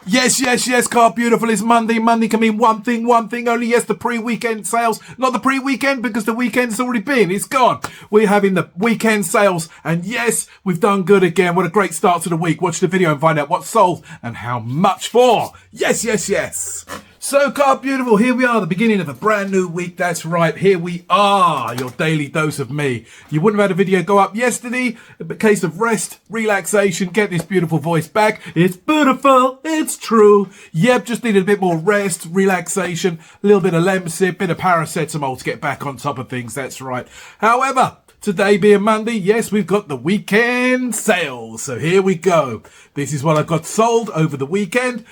Yes, yes, yes, Car Beautiful is Monday. Monday can mean one thing only. Yes, the pre-weekend sales. Not the pre-weekend because the weekend's already been. It's gone. We're having the weekend sales. And yes, we've done good again. What a great start to the week. Watch the video and find out what's sold and how much for. Yes, yes, yes. So, Car Beautiful, here we are, the beginning of a brand new week. That's right, here we are, your daily dose of me. You wouldn't have had a video go up yesterday. A case of rest, relaxation, get this beautiful voice back. It's beautiful, it's true. Yep, just needed a bit more rest, relaxation, a little bit of Lemsip, bit of paracetamol to get back on top of things. That's right. However, today being Monday, yes, we've got the weekend sales. So here we go. This is what I got sold over the weekend.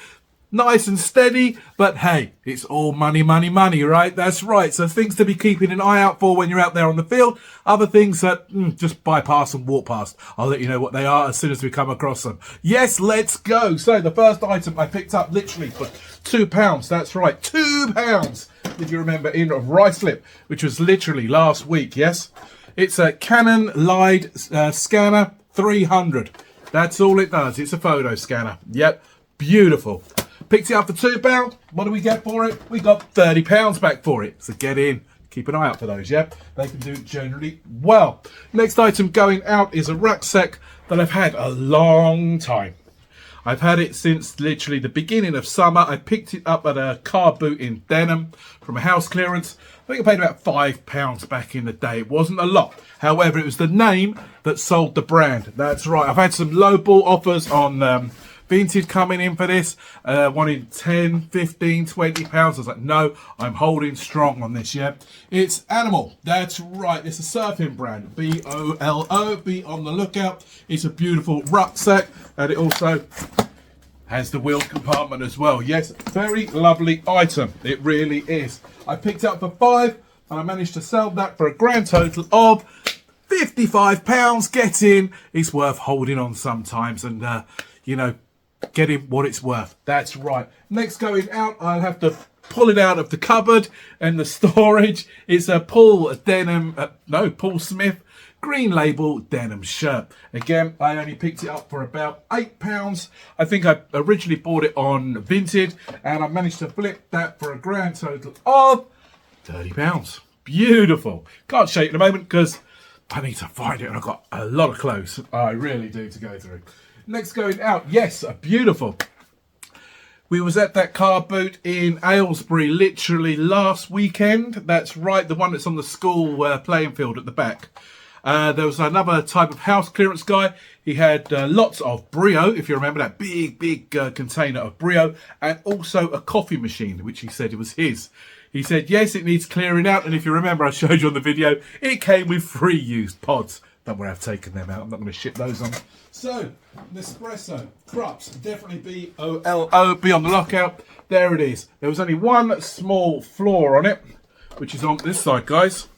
Nice and steady, but hey, it's all money, money, money, right? That's right. So things to be keeping an eye out for when you're out there on the field. Other things that just bypass and walk past. I'll let you know what they are as soon as we come across them. Yes, let's go. So the first item I picked up literally for £2. That's right, £2. If you remember, in Ruislip, which was literally last week, yes? It's a Canon Lide scanner 300. That's all it does. It's a photo scanner. Yep, beautiful. Picked it up for £2. What do we get for it? We got £30 back for it. So get in. Keep an eye out for those, yeah? They can do generally well. Next item going out is a rucksack that I've had a long time. I've had it since literally the beginning of summer. I picked it up at a car boot in Denham from a house clearance. I think I paid about £5 back in the day. It wasn't a lot. However, it was the name that sold the brand. That's right. I've had some lowball offers on Vinted coming in for this, wanting 10, 15, 20 pounds. I was like, no, I'm holding strong on this, yeah. It's Animal. That's right. It's a surfing brand. B-O-L-O. Be on the lookout. It's a beautiful rucksack, and it also has the wheel compartment as well. Yes, very lovely item. It really is. I picked it up for £5, and I managed to sell that for a grand total of £55. Get in. It's worth holding on sometimes, and, you know, getting what it's worth. That's right. Next going out, I'll have to pull it out of the cupboard and the storage. It's a Paul Smith green label denim shirt. Again, I only picked it up for about £8. I think I originally bought it on Vinted, and I managed to flip that for a grand total of £30. Beautiful. Can't show it in a moment because I need to find it, and I've got a lot of clothes. I really do to go through. Next going out, yes, a beautiful. We was at that car boot in Aylesbury literally last weekend. That's right, the one that's on the school playing field at the back. There was another type of house clearance guy. He had lots of Brio, if you remember that big container of Brio, and also a coffee machine, which he said it was his. He said, yes, it needs clearing out. And if you remember, I showed you on the video, it came with 3 used pods. Don't worry, I've taken them out. I'm not going to ship those on. So, Nespresso, Krups, definitely B-O-L-O, be on the lookout. There it is. There was only one small flaw on it, which is on this side, guys,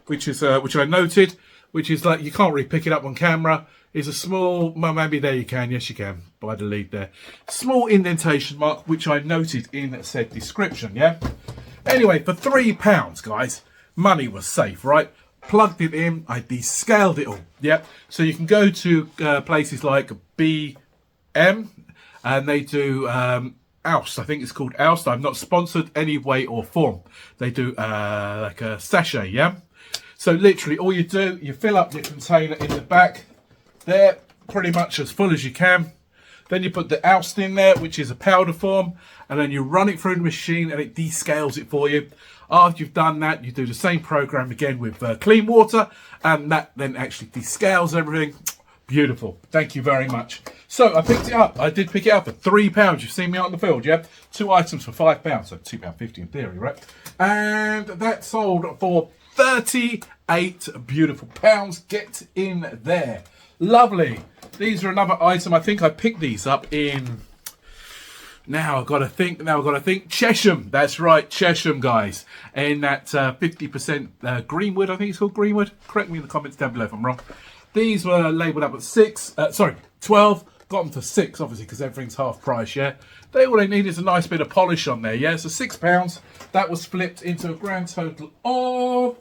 which I noted, which is like you can't really pick it up on camera. It's a small, well, maybe there you can. Yes, you can, by the lead there. Small indentation mark, which I noted in said description, yeah? Anyway, for £3, guys, money was safe, right? Plugged it in, I descaled it all. Yep. So you can go to places like BM, and they do Oust. I think it's called Oust. I'm not sponsored any way or form. They do like a sachet, yeah? So literally all you do, you fill up your container in the back there, pretty much as full as you can. Then you put the Oust in there, which is a powder form, and then you run it through the machine and it descales it for you. After you've done that, you do the same program again with clean water, and that then actually descales everything. Beautiful. Thank you very much. So I picked it up. I did pick it up for £3. You've seen me out in the field, yeah? 2 items for £5, so £2.50 in theory, right? And that sold for 38 beautiful pounds. Get in there. Lovely. These are another item. I think I picked these up in... Now I've got to think. Chesham. That's right, Chesham, guys. In that 50% Greenwood, I think it's called Greenwood. Correct me in the comments down below if I'm wrong. These were labelled up at 12. Got them for 6, obviously, because everything's half price, yeah? All they need is a nice bit of polish on there, yeah? So £6. That was flipped into a grand total of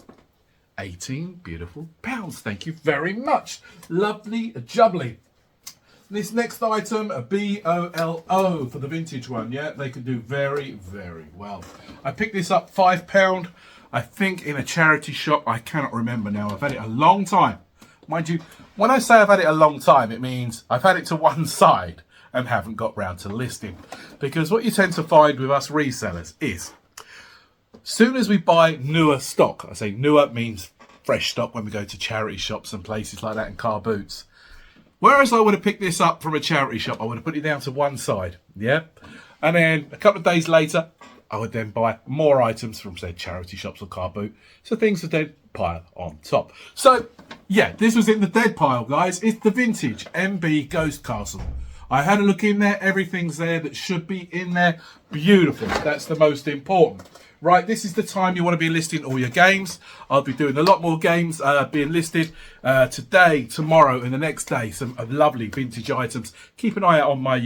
18 beautiful pounds. Thank you very much. Lovely jubbly. This next item, a BOLO for the vintage one. Yeah, they can do very, very well. I picked this up £5, I think, in a charity shop. I cannot remember now. I've had it a long time. Mind you, when I say I've had it a long time, it means I've had it to one side and haven't got round to listing. Because what you tend to find with us resellers is, soon as we buy newer stock, I say newer means fresh stock when we go to charity shops and places like that and car boots. Whereas I would have picked this up from a charity shop, I would have put it down to one side, yeah? And then a couple of days later, I would then buy more items from, say, charity shops or car boot. So things would then pile on top. So, yeah, this was in the dead pile, guys. It's the vintage MB Ghost Castle. I had a look in there. Everything's there that should be in there. Beautiful. That's the most important. Right, this is the time you want to be listing all your games. I'll be doing a lot more games being listed today, tomorrow, and the next day. Some lovely vintage items. Keep an eye out on my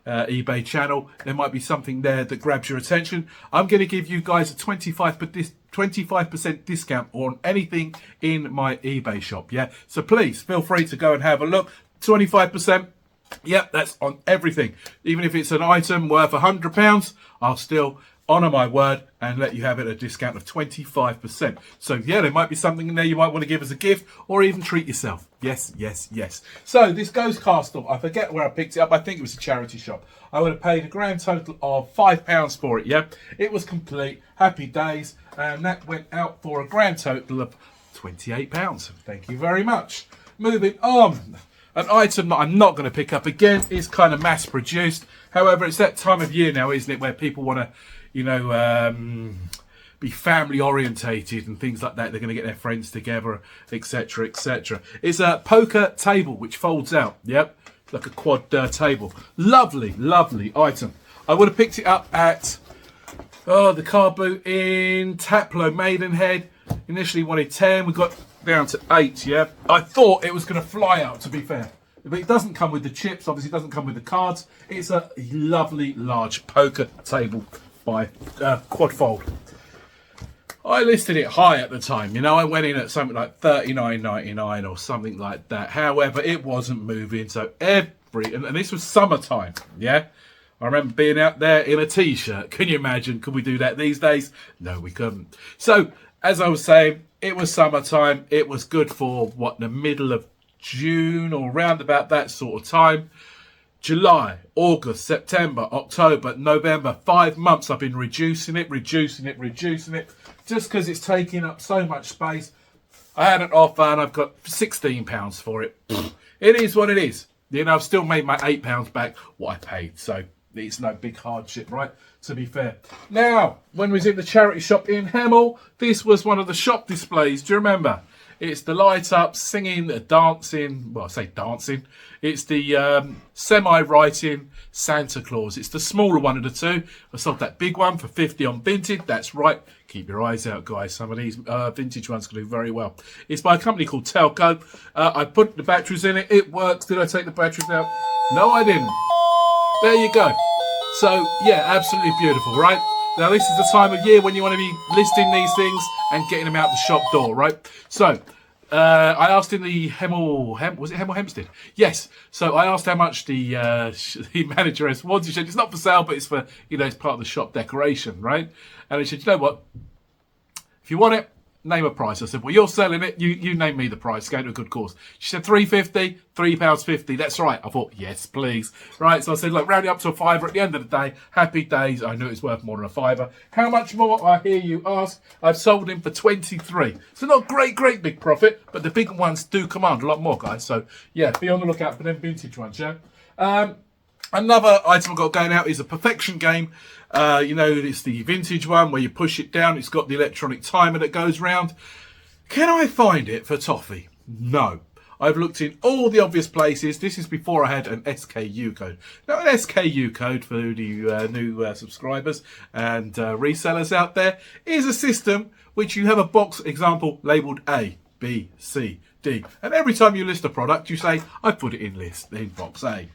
eBay channel. There might be something there that grabs your attention. I'm going to give you guys a 25% discount on anything in my eBay shop. Yeah, so please feel free to go and have a look. 25%. Yep, that's on everything. Even if it's an item worth £100, I'll still honour my word and let you have it at a discount of 25%. So yeah, there might be something in there you might want to give as a gift or even treat yourself. Yes, yes, yes. So this Ghost Castle, I forget where I picked it up. I think it was a charity shop. I would have paid a grand total of £5 for it, yeah. It was complete, happy days, and that went out for a grand total of £28. Thank you very much. Moving on. An item that I'm not going to pick up again is kind of mass produced. However, it's that time of year now, isn't it, where people want to, you know, be family orientated and things like that. They're going to get their friends together, etc., etc. It's a poker table which folds out. Yep, like a quad table. Lovely, lovely item. I would have picked it up at the car boot in Taplow, Maidenhead. Initially wanted 10. We got down to 8. Yeah, I thought it was going to fly out, to be fair. But it doesn't come with the chips. Obviously, it doesn't come with the cards. It's a lovely large poker table by Quadfold. I listed it high at the time. You know, I went in at something like $39.99 or something like that. However, it wasn't moving. So and this was summertime. Yeah, I remember being out there in a t-shirt. Can you imagine? Could we do that these days? No, we couldn't. So as I was saying, it was summertime. It was good for what, the middle of June or round about that sort of time. July, August, September, October, November, 5 months I've been reducing it, just because it's taking up so much space. I had an offer and I've got £16 for it. It is what it is. You know, I've still made my £8 back what I paid, so it's no big hardship, right? To be fair. Now, when we was in the charity shop in Hemel, this was one of the shop displays. Do you remember? It's the light up, singing, dancing. Well, I say dancing. It's the semi-writing Santa Claus. It's the smaller one of the two. I sold that big one for 50 on Vinted. That's right. Keep your eyes out, guys. Some of these vintage ones can do very well. It's by a company called Telco. I put the batteries in it. It works. Did I take the batteries out? No, I didn't. There you go. So, yeah, absolutely beautiful, right? Now, this is the time of year when you want to be listing these things and getting them out the shop door, right? So, I asked in the was it Hemel Hempstead? Yes. So, I asked how much the manager has wanted. She said, it's not for sale, but it's for, you know, it's part of the shop decoration, right? And he said, you know what? If you want it, name a price. I said, well, you're selling it. You name me the price. Go to a good cause. She said, £3.50, £3.50. That's right. I thought, yes, please. Right. So I said, look, round it up to a fiver at the end of the day. Happy days. I knew it was worth more than a fiver. How much more? I hear you ask. I've sold him for 23. So not great big profit, but the big ones do command a lot more, guys. So yeah, be on the lookout for them vintage ones, yeah? Another item I've got going out is a Perfection game. You know, it's the vintage one where you push it down. It's got the electronic timer that goes round. Can I find it for toffee? No. I've looked in all the obvious places. This is before I had an SKU code. Now, an SKU code for the new subscribers and resellers out there is a system which you have a box example labelled A, B, C, D. And every time you list a product, you say, I put it in box A.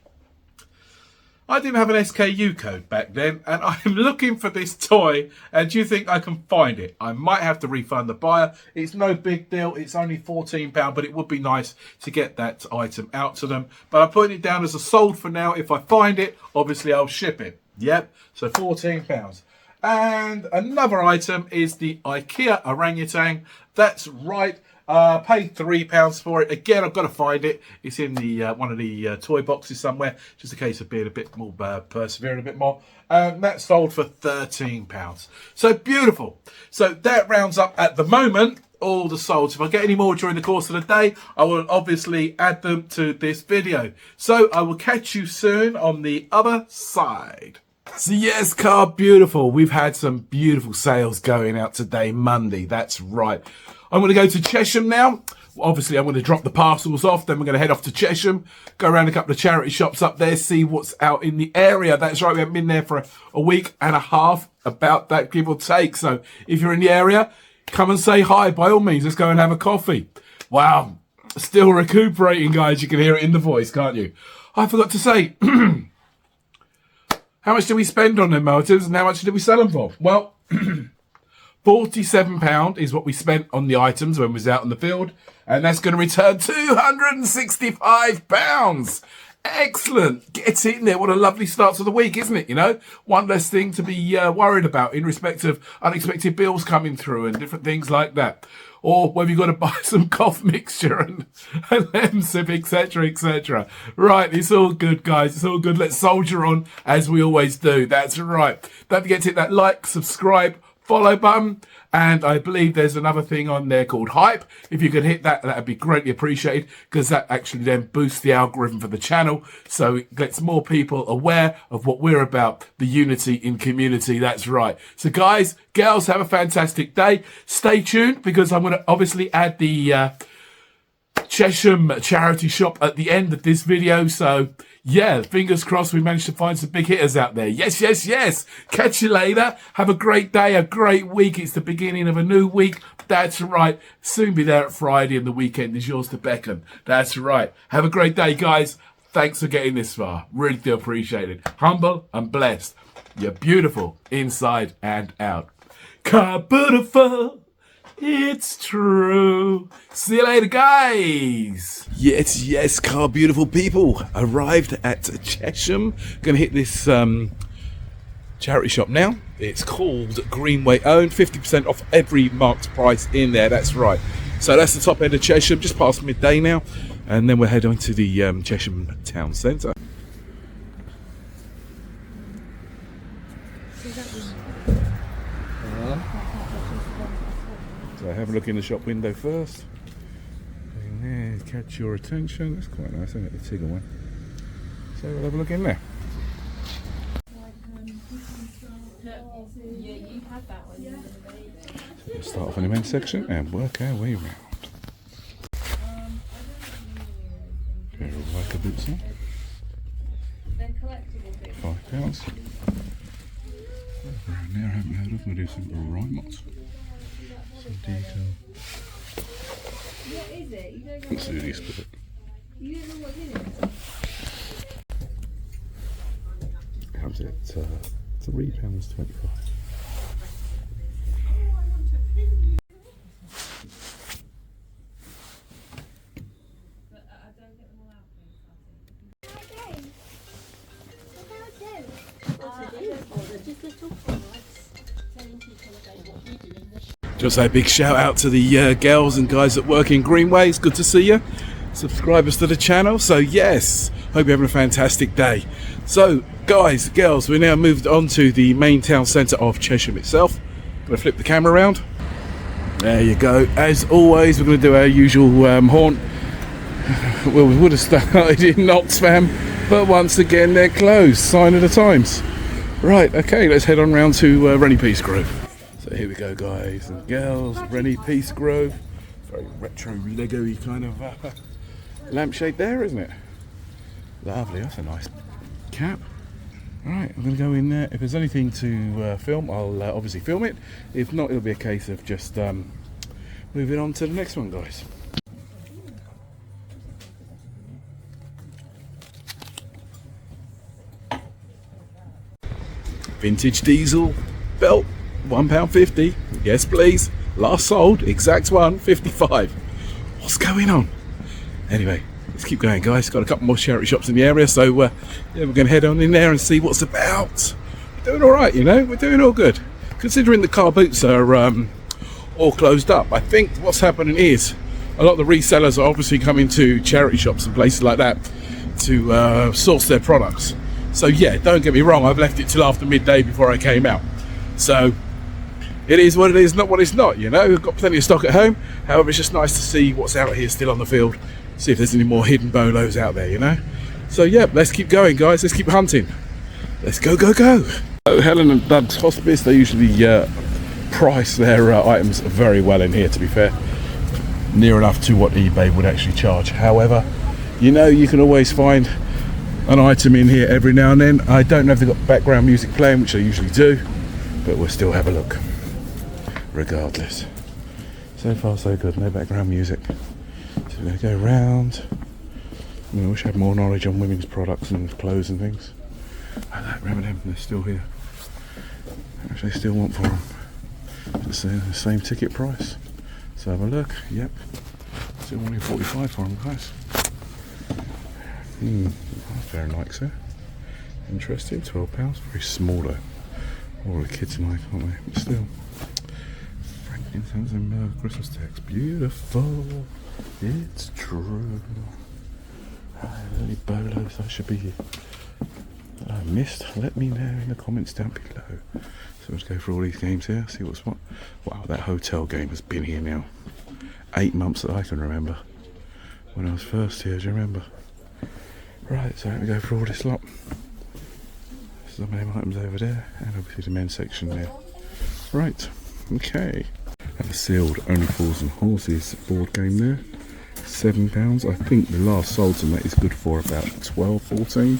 I didn't have an SKU code back then, and I'm looking for this toy, and do you think I can find it? I might have to refund the buyer. It's no big deal. It's only £14, but it would be nice to get that item out to them. But I'm putting it down as a sold for now. If I find it, obviously I'll ship it. Yep, so £14. And another item is the IKEA orangutan. That's right. Paid £3 for it. Again, I've got to find it. It's in the one of the toy boxes somewhere. Just a case of being a bit more persevering a bit more. That sold for £13. So beautiful. So that rounds up at the moment all the solds. If I get any more during the course of the day, I will obviously add them to this video. So I will catch you soon on the other side. So yes, car beautiful. We've had some beautiful sales going out today, Monday. That's right. I'm going to go to Chesham now. Obviously, I'm going to drop the parcels off. Then we're going to head off to Chesham, go around a couple of charity shops up there, see what's out in the area. That's right. We haven't been there for a week and a half, about that, give or take. So if you're in the area, come and say hi. By all means, let's go and have a coffee. Wow. Still recuperating, guys. You can hear it in the voice, can't you? I forgot to say, how much did we spend on them motors and how much did we sell them for? Well, £47 is what we spent on the items when we was out in the field, and that's going to return £265. Excellent. Get in there. What a lovely start to the week, isn't it? You know, one less thing to be worried about in respect of unexpected bills coming through and different things like that. Or whether you've got to buy some cough mixture and Lemsip, etc., etc. Right, it's all good, guys. It's all good. Let's soldier on as we always do. That's right. Don't forget to hit that like, subscribe, follow button, and I believe there's another thing on there called hype. If you could hit that, that'd be greatly appreciated, because that actually then boosts the algorithm for the channel, so it gets more people aware of what we're about, the unity in community. That's right. So guys, girls, have a fantastic day. Stay tuned, because I'm going to obviously add the Chesham charity shop at the end of this video. So yeah, fingers crossed we managed to find some big hitters out there. Yes, yes, yes. Catch you later. Have a great day, a great week. It's the beginning of a new week. That's right. Soon be there at Friday, and the weekend is yours to beckon. That's right. Have a great day, guys. Thanks for getting this far. Really do appreciate it. Humble and blessed. You're beautiful inside and out. Car beautiful. It's true. See you later, guys. Yes, yes, car beautiful people. Arrived at Chesham. Gonna hit this charity shop now. It's called Greenway Owned. 50% off every marked price in there. That's right. So that's the top end of Chesham. Just past midday now, and then we'll head on to the Chesham town centre. So have a look in the shop window first. And there, catch your attention. That's quite nice, isn't it? The Tigger one. So we'll have a look in there. We'll start off in the men's section and work our way around. Pair of Riker boots on. £5. Around there I haven't heard of. We'll do some Rymot. Some detail. What is it? You don't know Let's do this with it. You don't know what's in it? Comes at £3.25. Just a big shout out to the girls and guys that work in Greenway. It's good to see you. Subscribers to the channel. So yes, hope you're having a fantastic day. So guys, girls, we now moved on to the main town centre of Chesham itself. Gonna flip the camera around. There you go. As always, we're gonna do our usual haunt. Well, we would have started in Oxfam, but once again they're closed. Sign of the times. Right, okay, let's head on round to Rennie Peace Grove. So here we go, guys and girls. Rennie Peace Grove. Very retro Lego-y kind of lampshade there, isn't it? Lovely, that's a nice cap. Right, I'm going to go in there. If there's anything to film, I'll obviously film it. If not, it'll be a case of just moving on to the next one, guys. Vintage diesel belt, £1.50. Yes, please. Last sold, exact one, 55. What's going on? Anyway, let's keep going, guys. Got a couple more charity shops in the area, so yeah, we're going to head on in there and see what's about. We're doing all right, you know. We're doing all good, considering the car boots are all closed up. I think what's happening is a lot of the resellers are obviously coming to charity shops and places like that to source their products. So yeah, don't get me wrong. I've left it till after midday before I came out. So it is what it is, not what it's not, you know. We've got plenty of stock at home. However, it's just nice to see what's out here still on the field. See if there's any more hidden bolos out there, you know. So yeah, let's keep going, guys. Let's keep hunting. Let's go, go, go. So Helen and Bud's Hospice, they usually price their items very well in here, to be fair. Near enough to what eBay would actually charge. However, you know, you can always find an item in here every now and then. I don't know if they've got background music playing, which they usually do, but we'll still have a look regardless. So far so good, no background music. So we're going to go round. I wish I had more knowledge on women's products and clothes and things. I don't remember them, they're still here. How much they still want for them? It's the same ticket price. So have a look, yep. Still wanting 45 for them, guys. Fair and like so. Interesting, £12. Very small though. All the kids like, aren't they? But still. Frankincense and Christmas tags. Beautiful. It's true. Early bolos I should be that I missed. Let me know in the comments down below. So let's go through all these games here, see what's what. Wow, that hotel game has been here now 8 months that I can remember. When I was first here, do you remember? Right, so let me go through all this lot. Some of them items over there, and obviously the men's section there. Right, okay. And the sealed Only Fools and Horses board game there. £7. I think the last sold to that is good for about 12, 14.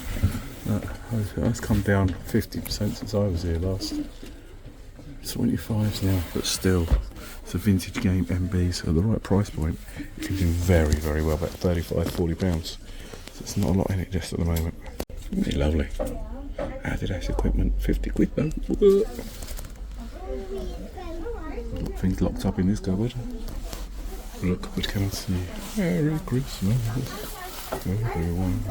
That's come down 50% since I was here last. 25s now, but still, it's a vintage game. MBs at the right price point. You can do very, very well, about 35, £40. So it's not a lot in it just at the moment. Isn't it lovely? Adidas equipment, 50 quid though. Got things locked up in this cupboard. Look, what can I see? Merry Christmas, everyone.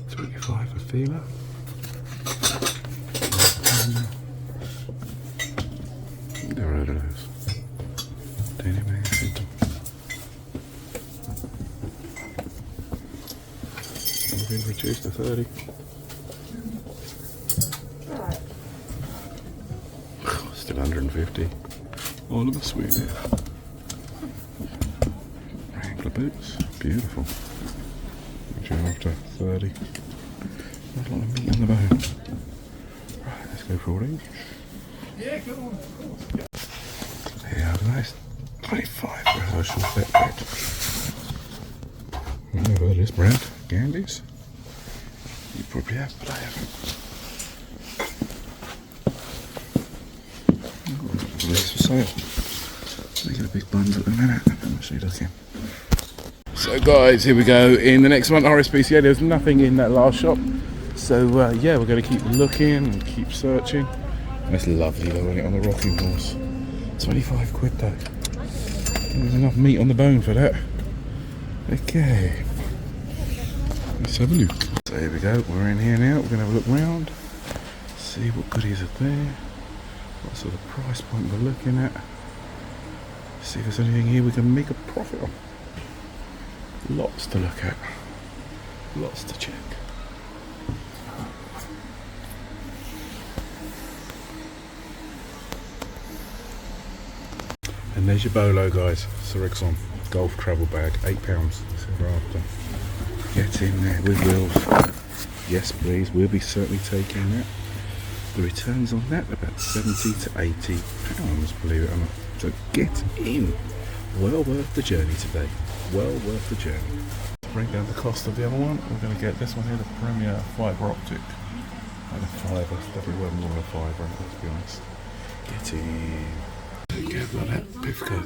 25 a feeler. Get rid of those. Daily magazine. Been reduced to 30. Still 150. All of a sweet there. Wrangler boots, beautiful. After 30. Not a lot of meat on the bone. Right, let's go for all these. Yeah, go on. Yeah, nice 25 rehearsal flatbread. I've never heard of this brand. Gandys? You probably have, but I haven't. Release for sale. They got a big bundle at the minute. I'm actually looking. So guys, here we go. In the next one, RSPCA, there's nothing in that last shop. So yeah, we're going to keep looking and keep searching. That's lovely though, isn't it, on the rocking horse. 25 quid though. There's enough meat on the bone for that. Okay. Let's have a look. So here we go, we're in here now. We're going to have a look round. See what goodies are there. What sort of price point we're looking at. See if there's anything here we can make a profit on. Lots to look at. Lots to check. And there's your bolo, guys. Sirexon golf travel bag, £8. That's what we're after. Get in there with wheels. Yes, please. We'll be certainly taking that. The returns on that are about £70 to £80, believe it or not. So get in. Well worth the journey today. Well worth the journey. To bring down the cost of the other one, we're going to get this one here, the Premier Fibre Optic. And a fibre, definitely worth more than a fibre, let's be honest. Get in. Get like that Pivco.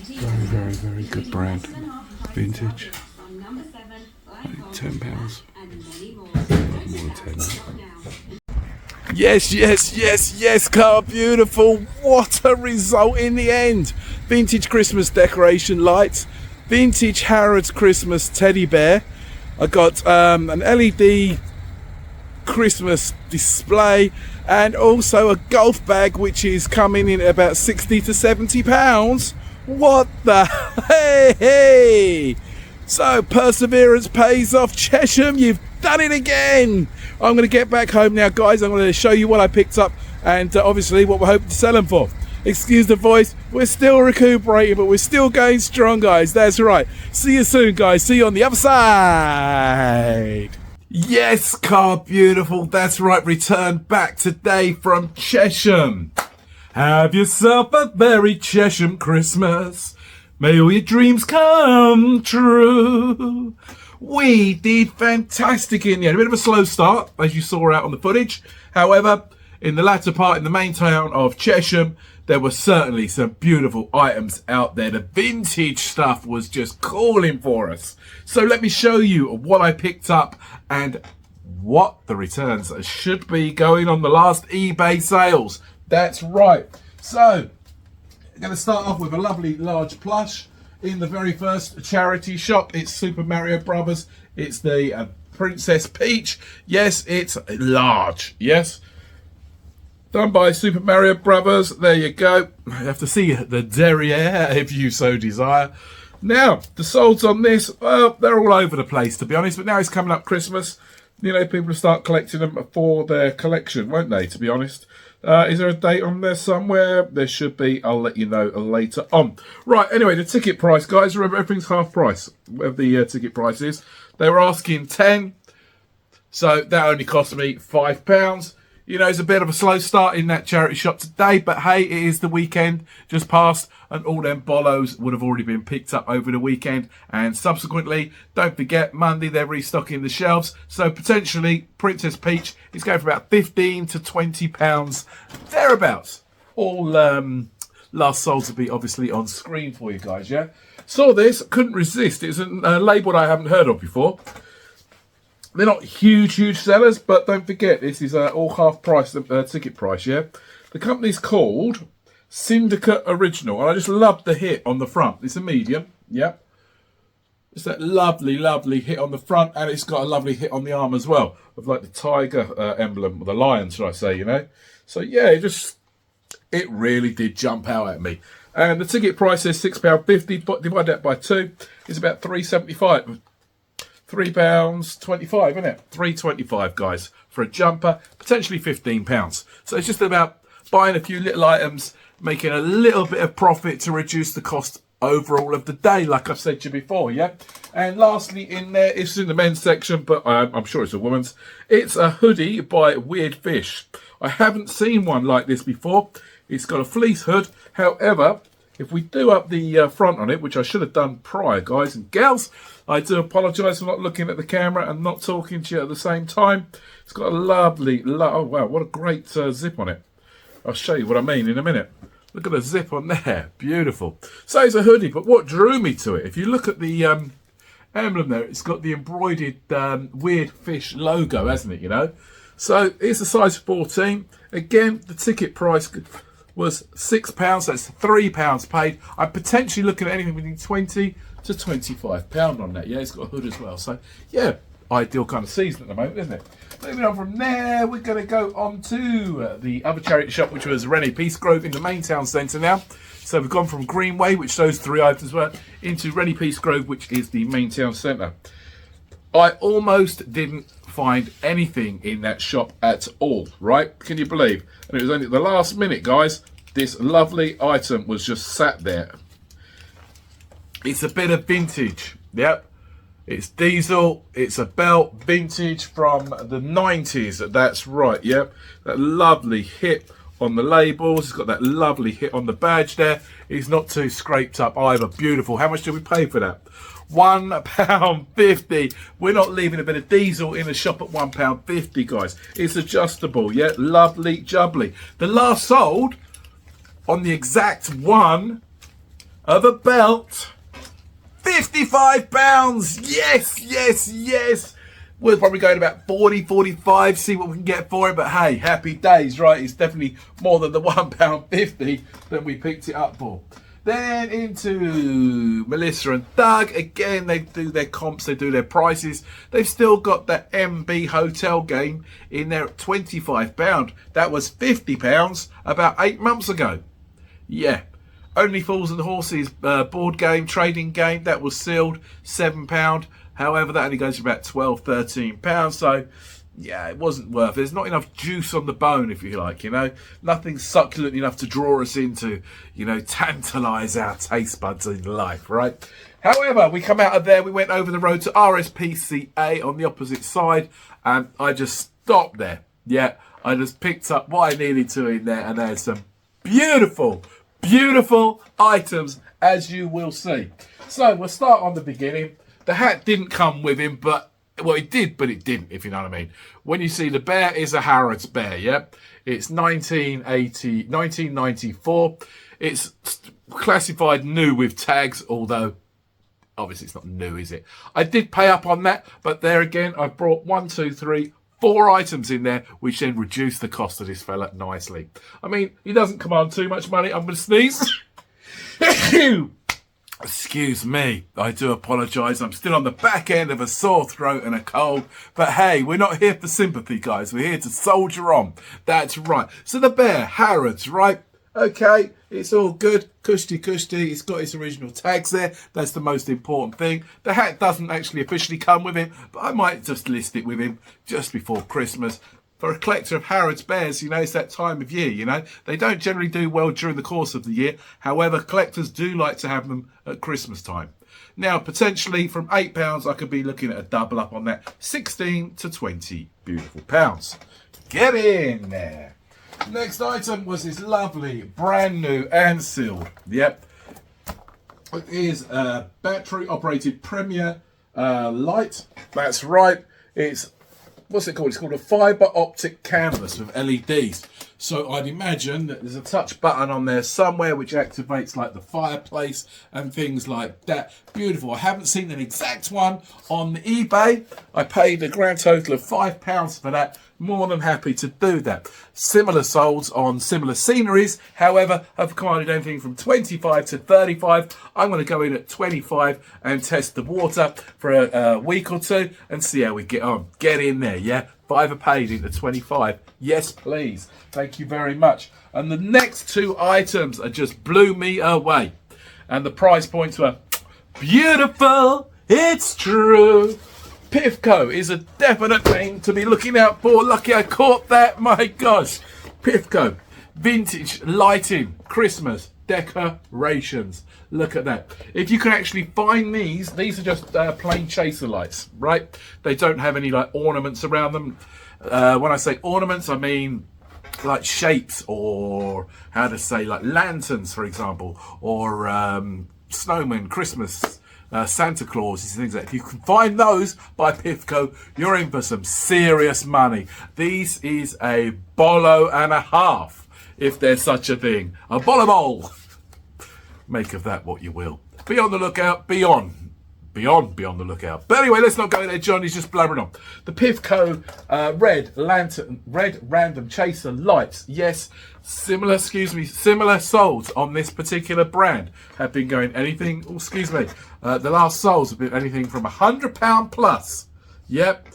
Very, very, very good brand. Vintage. Number 7, £10. and many more. Don't More miss 10. out now. Yes, car beautiful. What a result in the end. Vintage Christmas decoration lights, vintage Harrods Christmas teddy bear. I got an LED Christmas display and also a golf bag which is coming in at about 60 to 70 pounds. What the hey. So perseverance pays off. Chesham, you've done it again. I'm going to get back home now, guys. I'm going to show you what I picked up and obviously what we're hoping to sell them for. Excuse the voice, we're still recuperating, but we're still going strong, guys. That's right. See you soon, guys. See you on the other side. Yes, car beautiful. That's right. Return back today from Chesham. Have yourself a very Chesham Christmas. May all your dreams come true. We did fantastic in the end. A bit of a slow start, as you saw out on the footage. However, in the latter part, in the main town of Chesham, there were certainly some beautiful items out there. The vintage stuff was just calling for us. So let me show you what I picked up and what the returns should be going on the last eBay sales. That's right. So I'm going to start off with a lovely large plush in the very first charity shop. It's Super Mario Brothers. It's the Princess Peach. Yes, it's large. Yes. Done by Super Mario Brothers. There you go. You have to see the derriere if you so desire. Now, the solds on this, well, they're all over the place, to be honest. But now it's coming up Christmas. You know, people will start collecting them for their collection, won't they, to be honest? Is there a date on there somewhere? There should be. I'll let you know later on. Right, anyway, the ticket price, guys. Remember, everything's half price, whatever the ticket price is. They were asking 10, so that only cost me £5. You know, it's a bit of a slow start in that charity shop today, but hey, it is the weekend just passed, and all them bollos would have already been picked up over the weekend. And subsequently, don't forget, Monday they're restocking the shelves, so potentially Princess Peach is going for about 15 to 20 pounds thereabouts. All last solds will be obviously on screen for you guys. Yeah, saw this, couldn't resist. It's a label I haven't heard of before. They're not huge sellers, but don't forget, this is all half price, ticket price, yeah? The company's called Syndicate Original, and I just love the hit on the front. It's a medium, yeah? It's that lovely hit on the front, and it's got a lovely hit on the arm as well, of like the tiger emblem, or the lion, should I say, you know? So, yeah, it really did jump out at me. And the ticket price is £6.50, but divide that by 2, it's about £3.75. £3.25, isn't it? £3.25, guys, for a jumper, potentially £15. So it's just about buying a few little items, making a little bit of profit to reduce the cost overall of the day, like I've said to you before, yeah? And lastly in there, it's in the men's section, but I'm sure it's a woman's. It's a hoodie by Weird Fish. I haven't seen one like this before. It's got a fleece hood. However, if we do up the front on it, which I should have done prior, guys and gals, I do apologise for not looking at the camera and not talking to you at the same time. It's got a lovely, oh wow, what a great zip on it. I'll show you what I mean in a minute. Look at the zip on there, beautiful. So it's a hoodie, but what drew me to it, if you look at the emblem there, it's got the embroidered Weird Fish logo, hasn't it, you know? So it's a size 14. Again, the ticket price was £6, that's £3 paid. I'm potentially looking at anything between 20 to £25 on that. Yeah, it's got a hood as well. So, yeah, ideal kind of season at the moment, isn't it? Moving on from there, we're going to go on to the other charity shop, which was Rennie Peace Grove in the main town centre now. So we've gone from Greenway, which those three items were, into Rennie Peace Grove, which is the main town centre. I almost didn't find anything in that shop at all, right? Can you believe? And it was only at the last minute, guys, this lovely item was just sat there. It's a bit of vintage, yep. It's diesel, it's a belt, vintage from the 90s, that's right, yep. That lovely hit on the labels, it's got that lovely hit on the badge there. It's not too scraped up either, beautiful. How much did we pay for that? £1.50. We're not leaving a bit of diesel in the shop at £1.50, guys. It's adjustable, yeah, lovely jubbly. The last sold on the exact one of a belt £55. Yes, yes, yes. We'll probably go to about 40, 45, see what we can get for it. But hey, happy days, right? It's definitely more than the £1.50 that we picked it up for. Then into Melissa and Doug. Again, they do their comps, they do their prices. They've still got that MB hotel game in there at £25. That was £50 about 8 months ago. Yeah. Only Fools and Horses board game, trading game, that was sealed, £7. However, that only goes for about £12, £13. So, yeah, it wasn't worth it. There's not enough juice on the bone, if you like, you know. Nothing succulent enough to draw us into, you know, tantalise our taste buds in life, right? However, we come out of there, we went over the road to RSPCA on the opposite side, and I just stopped there. Yeah, I just picked up what I needed to in there, and there's some beautiful items, as you will see. So we'll start on the beginning. The hat didn't come with him, but well, it did, but it didn't, if you know what I mean. When you see the bear, is a Harrods bear, yeah? It's 1994. It's classified new with tags, although obviously it's not new, is it? I did pay up on that, but there again, I brought 4 items in there, which then reduced the cost of this fella nicely. I mean, he doesn't command too much money. I'm going to sneeze. Excuse me. I do apologise. I'm still on the back end of a sore throat and a cold. But hey, we're not here for sympathy, guys. We're here to soldier on. That's right. So the bear, Harrods, right? Okay, it's all good. Cushy. It's got its original tags there. That's the most important thing. The hat doesn't actually officially come with it, but I might just list it with him just before Christmas. For a collector of Harrods bears, you know, it's that time of year, you know. They don't generally do well during the course of the year. However, collectors do like to have them at Christmas time. Now, potentially from £8, I could be looking at a double up on that. 16 to 20 beautiful pounds. Get in there. Next item was this lovely, brand new and sealed. Yep. It is a battery operated Premier light. That's right. It's, what's it called? It's called a fibre optic canvas with LEDs. So I'd imagine that there's a touch button on there somewhere which activates like the fireplace and things like that. Beautiful. I haven't seen an exact one on eBay. I paid a grand total of £5 for that. More than happy to do that. Similar solds on similar sceneries. However, I've commanded anything from 25 to 35. I'm going to go in at 25 and test the water for a week or two and see how we get on. Get in there, yeah? £5 paid into 25. Yes, please. Thank you very much. And the next 2 items are just blew me away. And the price points were beautiful. It's true. Pifco is a definite thing to be looking out for. Lucky I caught that. My gosh. Pifco. Vintage lighting. Christmas decorations. Look at that. If you can actually find these are just plain chaser lights, right? They don't have any like ornaments around them. When I say ornaments, I mean like shapes, or how to say, like lanterns, for example, or snowmen, Christmas, Santa Claus, things like that. If you can find those by Pifco, you're in for some serious money. This is a bolo and a half, if there's such a thing. A bolo. Make of that what you will. Be on the lookout. Beyond the lookout. But anyway, let's not go there. John is just blabbering on. The Pifco red random chaser lights. Yes, similar solds on this particular brand have been going anything. The last solds have been anything from £100 plus. Yep.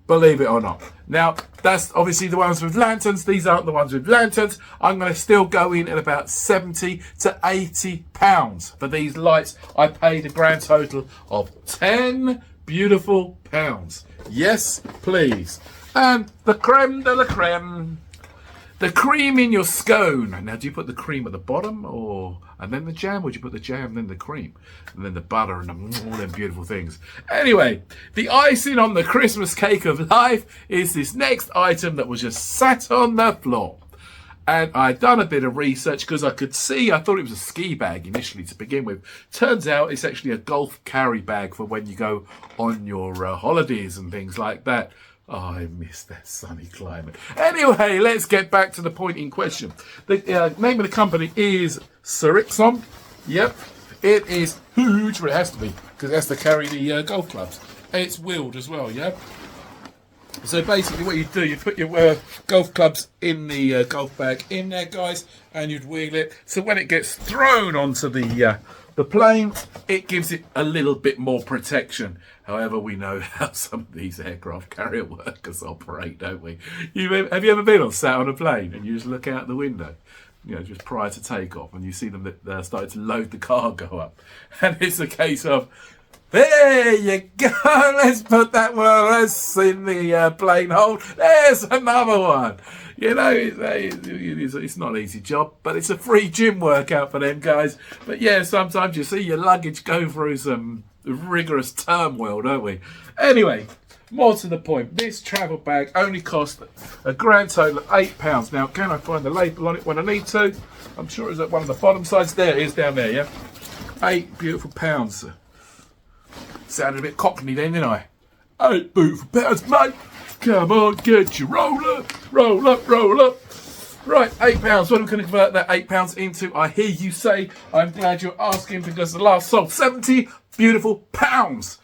Believe it or not. Now, that's obviously the ones with lanterns. These aren't the ones with lanterns. I'm going to still go in at about £70 to £80 for these lights. I paid a grand total of £10 beautiful pounds. Yes, please. And the creme de la creme. The cream in your scone. Now, do you put the cream at the bottom and then the jam, or do you put the jam, then the cream, and then the butter and all them beautiful things? Anyway, the icing on the Christmas cake of life is this next item that was just sat on the floor. And I'd done a bit of research because I thought it was a ski bag initially to begin with. Turns out it's actually a golf carry bag for when you go on your holidays and things like that. Oh, I miss that sunny climate. Anyway, let's get back to the point in question. The name of the company is Surixon. Yep. It is huge, but it has to be, because it has to carry the golf clubs. It's wheeled as well, yeah? So basically what you do, you put your golf clubs in the golf bag in there, guys, and you'd wheel it. So when it gets thrown onto the plane, it gives it a little bit more protection. However, we know how some of these aircraft carrier workers operate, don't we? Have you ever been sat on a plane and you just look out the window? You know, just prior to takeoff, and you see them that they're starting to load the cargo up. And it's a case of, there you go, let's put that one else in the plane hold. There's another one. You know, it's not an easy job, but it's a free gym workout for them guys. But yeah, sometimes you see your luggage go through some rigorous turmoil, don't we? Anyway, more to the point, this travel bag only cost a grand total of £8. Now, can I find the label on it when I need to? I'm sure it's at one of the bottom sides. There it is down there, yeah? £8 beautiful pounds. Sounded a bit cockney then, didn't I? £8 beautiful pounds, mate. Come on, get your roll up, roll up, roll up. Right, £8. What am I going to convert that £8 into? I hear you say. I'm glad you're asking, because the last sold 70 beautiful pounds.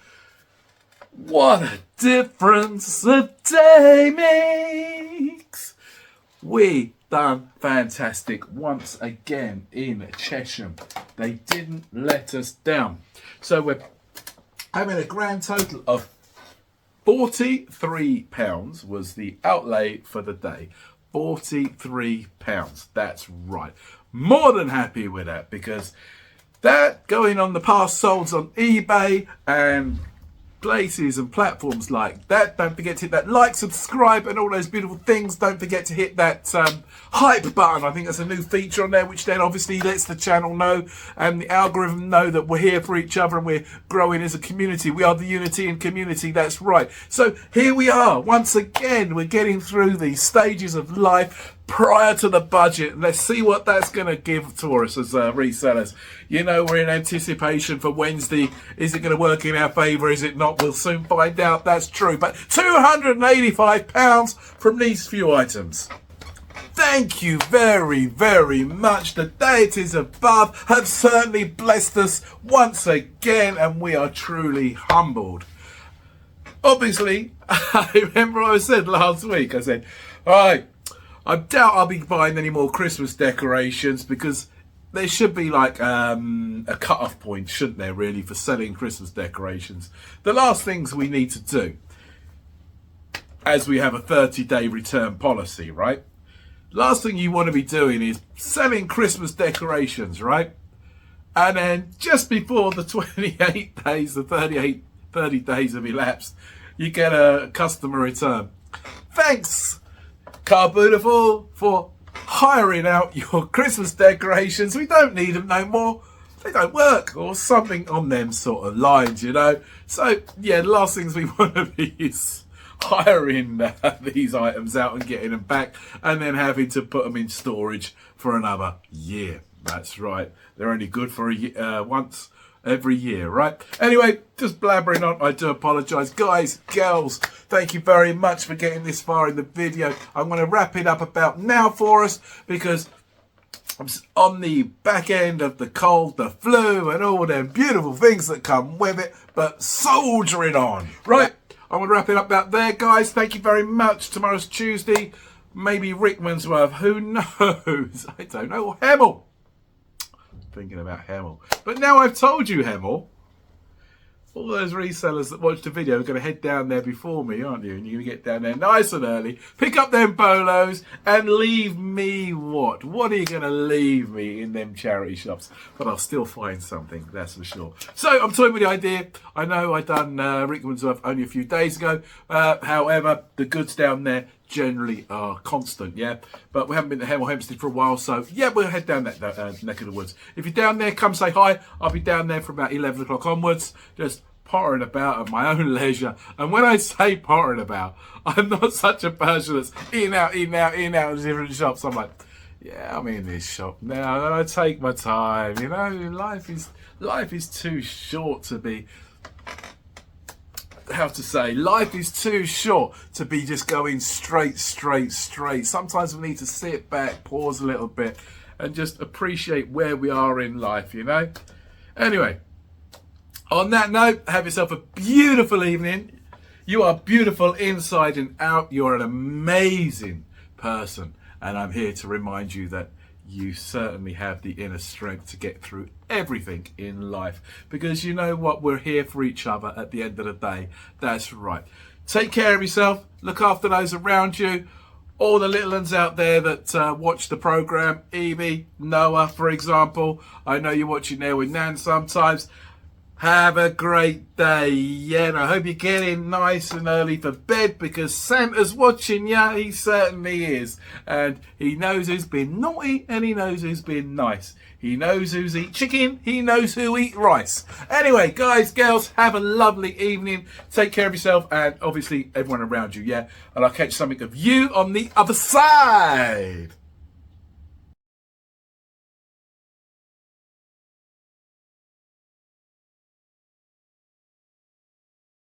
What a difference a day makes. We done fantastic once again in Chesham. They didn't let us down. So we're having a grand total of £43 was the outlay for the day. £43. That's right. More than happy with that, because that going on the past solds on eBay and places and platforms like that. Don't forget to hit that like, subscribe, and all those beautiful things. Don't forget to hit that hype button. I think that's a new feature on there, which then obviously lets the channel know and the algorithm know that we're here for each other and we're growing as a community. We are the unity and community. That's right. So here we are once again. We're getting through these stages of life prior to the budget. Let's see what that's going to give to us as resellers. You know, we're in anticipation for Wednesday. Is it going to work in our favour? Is it not? We'll soon find out. That's true. But £285 from these few items. Thank you very, very much. The deities above have certainly blessed us once again, and we are truly humbled. Obviously, I remember I said last week, I said, all right, I doubt I'll be buying any more Christmas decorations, because there should be like a cut-off point, shouldn't there, really, for selling Christmas decorations. The last things we need to do, as we have a 30-day return policy, right? Last thing you want to be doing is selling Christmas decorations, right? And then just before the 28 days, the 30 days have elapsed, you get a customer return. Thanks, Car Beautiful, for hiring out your Christmas decorations. We don't need them no more. They don't work, or something on them sort of lines, you know. So yeah, the last things we want to be is hiring these items out and getting them back, and then having to put them in storage for another year. That's right. They're only good for a year, once every year, right? Anyway, just blabbering on. I do apologise. Guys, girls, thank you very much for getting this far in the video. I'm going to wrap it up about now for us, because I'm on the back end of the cold, the flu, and all them beautiful things that come with it, but soldiering on, right? I'm going to wrap it up about there, guys. Thank you very much. Tomorrow's Tuesday. Maybe Rickmansworth. Who knows? I don't know. Hemel. Thinking about Hemel. But now I've told you, Hemel, all those resellers that watched the video are going to head down there before me, aren't you? And you're going to get down there nice and early, pick up them bolos, and leave me what? What are you going to leave me in them charity shops? But I'll still find something, that's for sure. So I'm toying with the idea. I know I done Rickmansworth only a few days ago. However, the goods down there generally are constant, yeah? But we haven't been to Hemel Hempstead for a while, so yeah, we'll head down that neck of the woods. If you're down there, come say hi. I'll be down there from about 11 o'clock onwards, just pottering about at my own leisure. And when I say pottering about, I'm not such a person that's in, out of different shops. I'm like, yeah, I'm in this shop now, and I take my time, you know? Life is too short to be, how to say, life is too short to be just going straight. Sometimes we need to sit back, pause a little bit, and just appreciate where we are in life, you know? Anyway, on that note, have yourself a beautiful evening. You are beautiful inside and out. You're an amazing person. And I'm here to remind you that you certainly have the inner strength to get through everything in life. Because you know what? We're here for each other at the end of the day. That's right. Take care of yourself. Look after those around you. All the little ones out there that watch the program, Evie, Noah, for example. I know you're watching there with Nan sometimes. Have a great day. Yeah, and I hope you get in nice and early for bed because Santa's watching you. He certainly is. And he knows who's been naughty and he knows who's been nice. He knows who's eat chicken. He knows who eat rice. Anyway, guys, girls, have a lovely evening. Take care of yourself and obviously everyone around you, yeah? And I'll catch something of you on the other side.